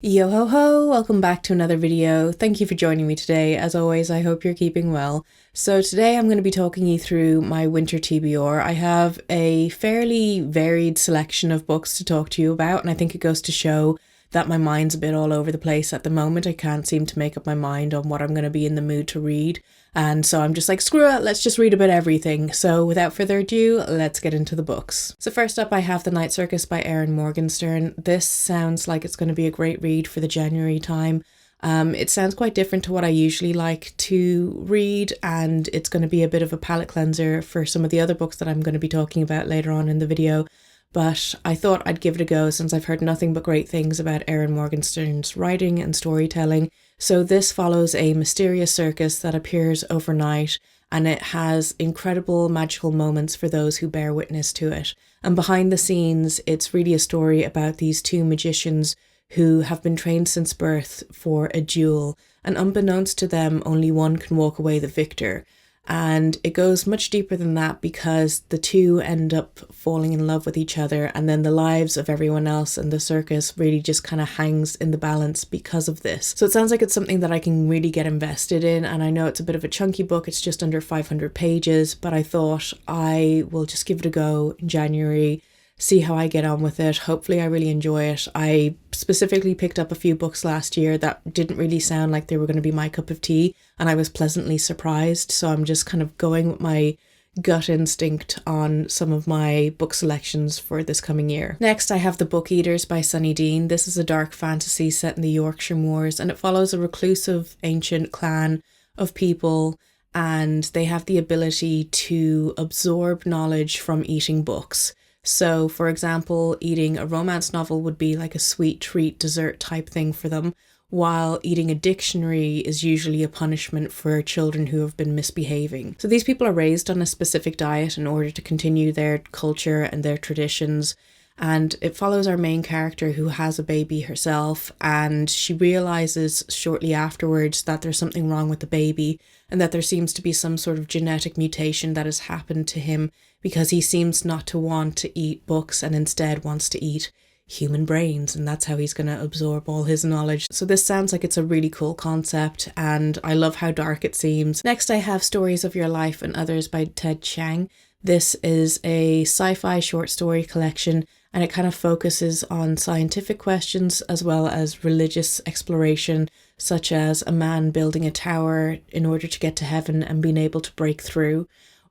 Yo ho ho, welcome back to another video. Thank you for joining me today. As always, I hope you're keeping well. So today I'm going to be talking you through my winter TBR. I have a fairly varied selection of books to talk to you about, and I think it goes to show that my mind's a bit all over the place at the moment. I can't seem to make up my mind on what I'm going to be in the mood to read. And so I'm just like, screw it, let's just read about everything. So without further ado, let's get into the books. So first up, I have The Night Circus by Erin Morgenstern. This sounds like it's going to be a great read for the January time. It sounds quite different to what I usually like to read, and it's going to be a bit of a palate cleanser for some of the other books that I'm going to be talking about later on in the video. But I thought I'd give it a go since I've heard nothing but great things about Erin Morgenstern's writing and storytelling. So this follows a mysterious circus that appears overnight, and it has incredible magical moments for those who bear witness to it. And behind the scenes, it's really a story about these two magicians who have been trained since birth for a duel, and unbeknownst to them, only one can walk away the victor. And it goes much deeper than that because the two end up falling in love with each other, and then the lives of everyone else in the circus really just kind of hangs in the balance because of this. So it sounds like it's something that I can really get invested in, and I know it's a bit of a chunky book, it's just under 500 pages, but I thought I will just give it a go in January, see how I get on with it. Hopefully I really enjoy it. I specifically picked up a few books last year that didn't really sound like they were going to be my cup of tea, and I was pleasantly surprised. So I'm just kind of going with my gut instinct on some of my book selections for this coming year. Next, I have The Book Eaters by Sunyi Dean. This is a dark fantasy set in the Yorkshire moors, and it follows a reclusive ancient clan of people, and they have the ability to absorb knowledge from eating books. So, for example, eating a romance novel would be like a sweet treat dessert type thing for them, while eating a dictionary is usually a punishment for children who have been misbehaving. So these people are raised on a specific diet in order to continue their culture and their traditions. And it follows our main character who has a baby herself, and she realizes shortly afterwards that there's something wrong with the baby and that there seems to be some sort of genetic mutation that has happened to him because he seems not to want to eat books and instead wants to eat human brains, and that's how he's going to absorb all his knowledge. So this sounds like it's a really cool concept, and I love how dark it seems. Next, I have Stories of Your Life and Others by Ted Chiang. This is a sci-fi short story collection, and it kind of focuses on scientific questions as well as religious exploration, such as a man building a tower in order to get to heaven and being able to break through,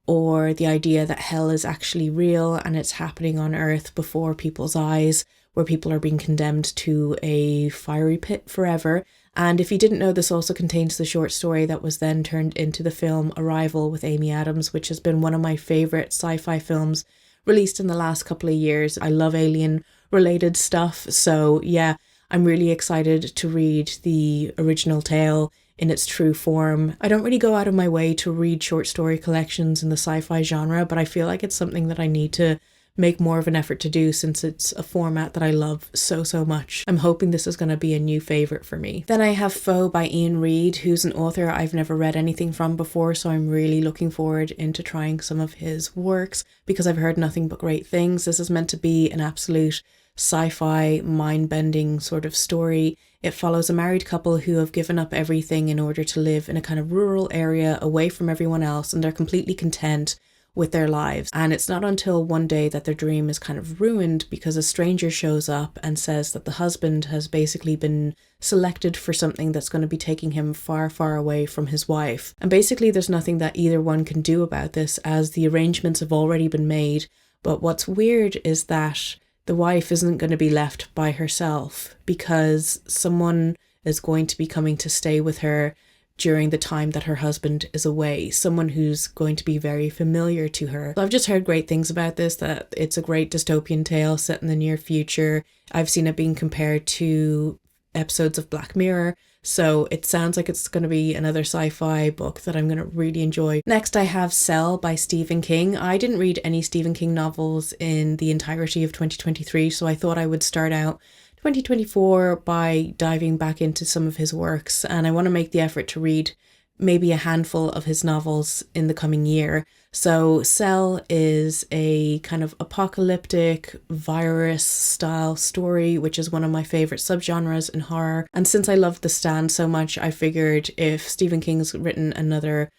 or the idea that hell is actually real and it's happening on earth before people's eyes, where people are being condemned to a fiery pit forever. And if you didn't know, this also contains the short story that was then turned into the film Arrival with Amy Adams, which has been one of my favourite sci-fi films released in the last couple of years. I love alien related stuff, so yeah, I'm really excited to read the original tale in its true form. I don't really go out of my way to read short story collections in the sci-fi genre, but I feel like it's something that I need to make more of an effort to do since it's a format that I love so much. I'm hoping this is going to be a new favourite for me. Then I have Foe by Iain Reid, who's an author I've never read anything from before, so I'm really looking forward into trying some of his works because I've heard nothing but great things. This is meant to be an absolute sci-fi, mind-bending sort of story. It follows a married couple who have given up everything in order to live in a kind of rural area away from everyone else, and they're completely content with their lives. And it's not until one day that their dream is kind of ruined because a stranger shows up and says that the husband has basically been selected for something that's going to be taking him far away from his wife. And basically there's nothing that either one can do about this as the arrangements have already been made. But what's weird is that the wife isn't going to be left by herself because someone is going to be coming to stay with her during the time that her husband is away, someone who's going to be very familiar to her. So I've just heard great things about this, that it's a great dystopian tale set in the near future. I've seen it being compared to episodes of Black Mirror, so it sounds like it's going to be another sci-fi book that I'm going to really enjoy. Next, I have Cell by Stephen King. I didn't read any Stephen King novels in the entirety of 2023, so I thought I would start out 2024 by diving back into some of his works, and I want to make the effort to read maybe a handful of his novels in the coming year. So Cell is a kind of apocalyptic virus style story, which is one of my favorite subgenres in horror. And since I love The Stand so much, I figured if Stephen King's written another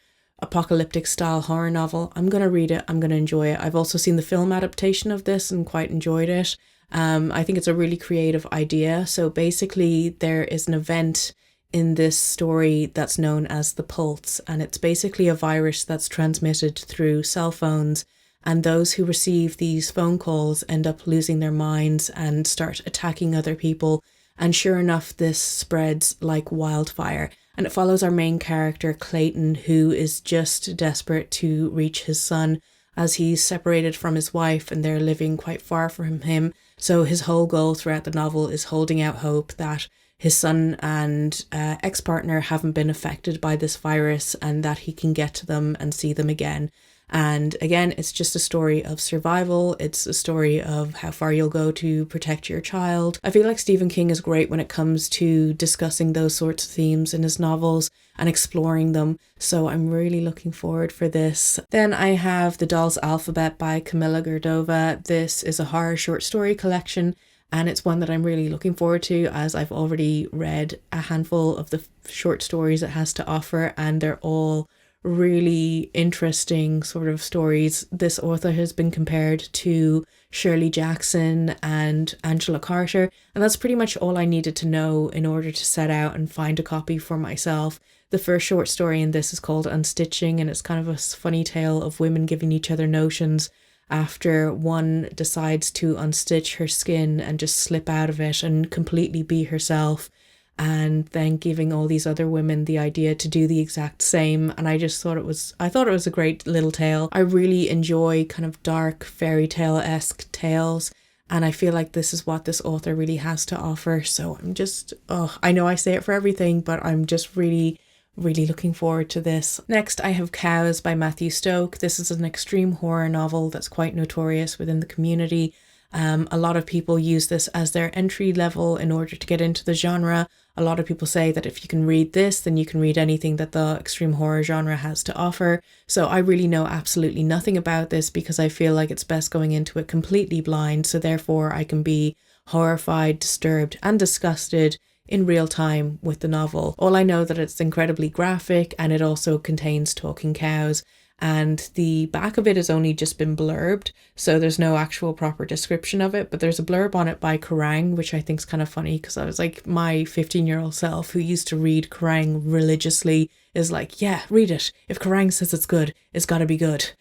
apocalyptic style horror novel, I'm going to read it, I'm going to enjoy it. I've also seen the film adaptation of this and quite enjoyed it. I think it's a really creative idea. So basically there is an event in this story that's known as the Pulse, and it's basically a virus that's transmitted through cell phones, and those who receive these phone calls end up losing their minds and start attacking other people. And sure enough, this spreads like wildfire. And it follows our main character, Clayton, who is just desperate to reach his son as he's separated from his wife and they're living quite far from him. So his whole goal throughout the novel is holding out hope that his son and ex-partner haven't been affected by this virus and that he can get to them and see them again. And again, it's just a story of survival. It's a story of how far you'll go to protect your child. I feel like Stephen King is great when it comes to discussing those sorts of themes in his novels and exploring them. So I'm really looking forward for this. Then I have The Doll's Alphabet by Camilla Grudova. This is a horror short story collection, and it's one that I'm really looking forward to, as I've already read a handful of the short stories it has to offer, and they're all really interesting sort of stories. This author has been compared to Shirley Jackson and Angela Carter, and that's pretty much all I needed to know in order to set out and find a copy for myself. The first short story in this is called Unstitching, and it's kind of a funny tale of women giving each other notions after one decides to unstitch her skin and just slip out of it and completely be herself, and then giving all these other women the idea to do the exact same. And I thought it was a great little tale. I really enjoy kind of dark fairy tale-esque tales, and I feel like this is what this author really has to offer. So I'm just, I know I say it for everything, but I'm just really looking forward to this. Next, I have Cows by Mathew Stoke. This is an extreme horror novel that's quite notorious within the community. A lot of people use this as their entry level in order to get into the genre. A lot of people say that if you can read this, then you can read anything that the extreme horror genre has to offer. So I really know absolutely nothing about this because I feel like it's best going into it completely blind. So therefore I can be horrified, disturbed and disgusted in real time with the novel. All I know that it's incredibly graphic, and it also contains talking cows, and the back of it has only just been blurbed, so there's no actual proper description of it, but there's a blurb on it by Kerrang, which I think is kind of funny because I was like, my 15-year-old self who used to read Kerrang religiously is like, yeah, read it. If Kerrang says it's good, it's gotta be good.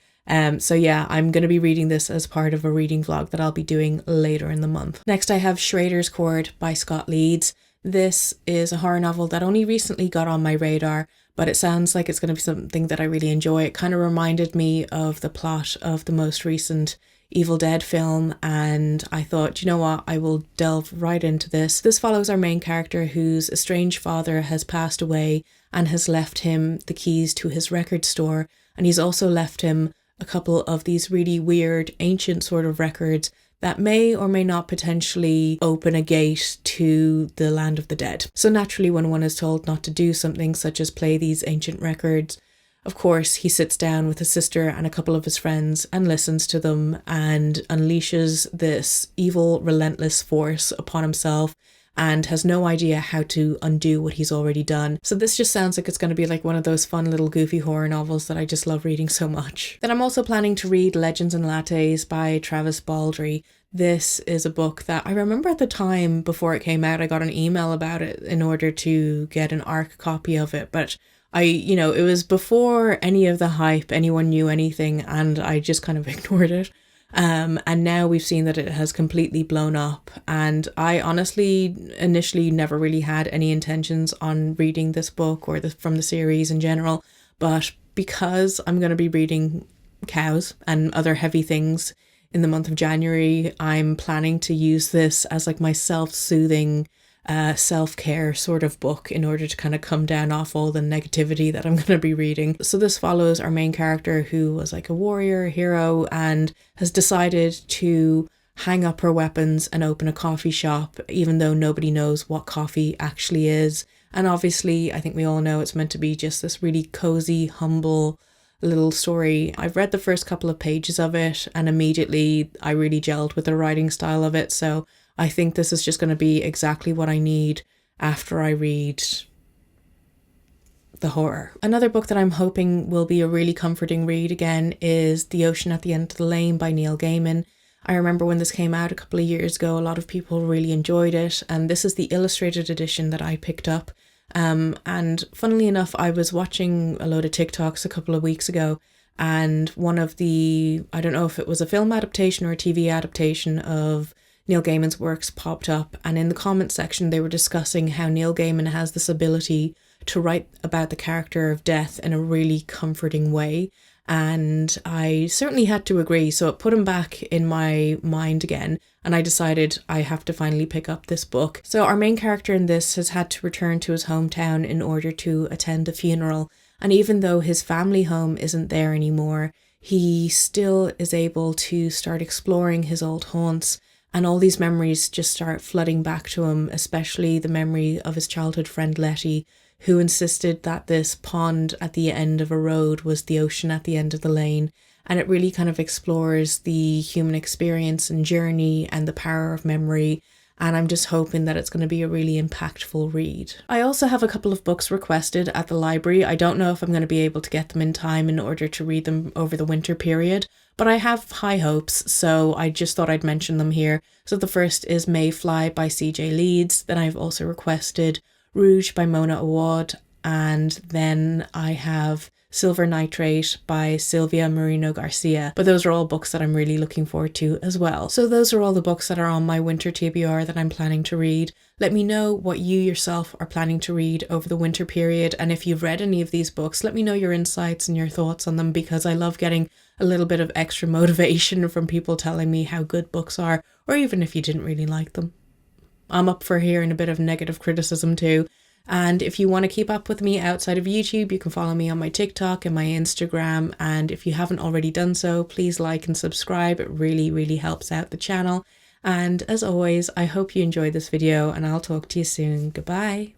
So yeah, I'm going to be reading this as part of a reading vlog that I'll be doing later in the month. Next I have Schrader's Chord by Scott Leeds. This is a horror novel that only recently got on my radar, but it sounds like it's going to be something that I really enjoy. It kind of reminded me of the plot of the most recent Evil Dead film, and I thought, you know what, I will delve right into this. This follows our main character whose estranged father has passed away and has left him the keys to his record store, and he's also left him a couple of these really weird ancient sort of records that may or may not potentially open a gate to the land of the dead. So naturally, when one is told not to do something such as play these ancient records, of course he sits down with his sister and a couple of his friends and listens to them and unleashes this evil, relentless force upon himself and has no idea how to undo what he's already done. So this just sounds like it's going to be like one of those fun little goofy horror novels that I just love reading so much. Then I'm also planning to read Legends and Lattes by Travis Baldree. This is a book that I remember at the time before it came out, I got an email about it in order to get an ARC copy of it, but it was before any of the hype, anyone knew anything, and I just kind of ignored it. And now we've seen that it has completely blown up, and I honestly initially never really had any intentions on reading this book or from the series in general, but because I'm going to be reading Cows and other heavy things in the month of January, I'm planning to use this as like my self-soothing self-care sort of book in order to kind of come down off all the negativity that I'm going to be reading. So this follows our main character who was like a warrior, a hero, and has decided to hang up her weapons and open a coffee shop, even though nobody knows what coffee actually is. And obviously, I think we all know it's meant to be just this really cozy, humble little story. I've read the first couple of pages of it and immediately I really gelled with the writing style of it. So I think this is just going to be exactly what I need after I read the horror. Another book that I'm hoping will be a really comforting read again is The Ocean at the End of the Lane by Neil Gaiman. I remember when this came out a couple of years ago, a lot of people really enjoyed it, and this is the illustrated edition that I picked up. And funnily enough, I was watching a load of TikToks a couple of weeks ago, and one of the, I don't know if it was a film adaptation or a TV adaptation of Neil Gaiman's works popped up, and in the comment section they were discussing how Neil Gaiman has this ability to write about the character of death in a really comforting way. And I certainly had to agree, so it put him back in my mind again, and I decided I have to finally pick up this book. So our main character in this has had to return to his hometown in order to attend a funeral, and even though his family home isn't there anymore, he still is able to start exploring his old haunts, and all these memories just start flooding back to him, especially the memory of his childhood friend Letty, who insisted that this pond at the end of a road was the ocean at the end of the lane. And it really kind of explores the human experience and journey and the power of memory. And I'm just hoping that it's going to be a really impactful read. I also have a couple of books requested at the library. I don't know if I'm going to be able to get them in time in order to read them over the winter period, but I have high hopes, so I just thought I'd mention them here. So the first is Maeve Fly by CJ Leeds. Then I've also requested Rouge by Mona Awad, and then I have Silver Nitrate by Silvia Moreno Garcia. But those are all books that I'm really looking forward to as well. So those are all the books that are on my winter TBR that I'm planning to read. Let me know what you yourself are planning to read over the winter period, and if you've read any of these books, let me know your insights and your thoughts on them, because I love getting a little bit of extra motivation from people telling me how good books are, or even if you didn't really like them. I'm up for hearing a bit of negative criticism too. And if you want to keep up with me outside of YouTube, you can follow me on my TikTok and my Instagram. And if you haven't already done so, please like and subscribe. It really, really helps out the channel. And as always, I hope you enjoyed this video, and I'll talk to you soon. Goodbye.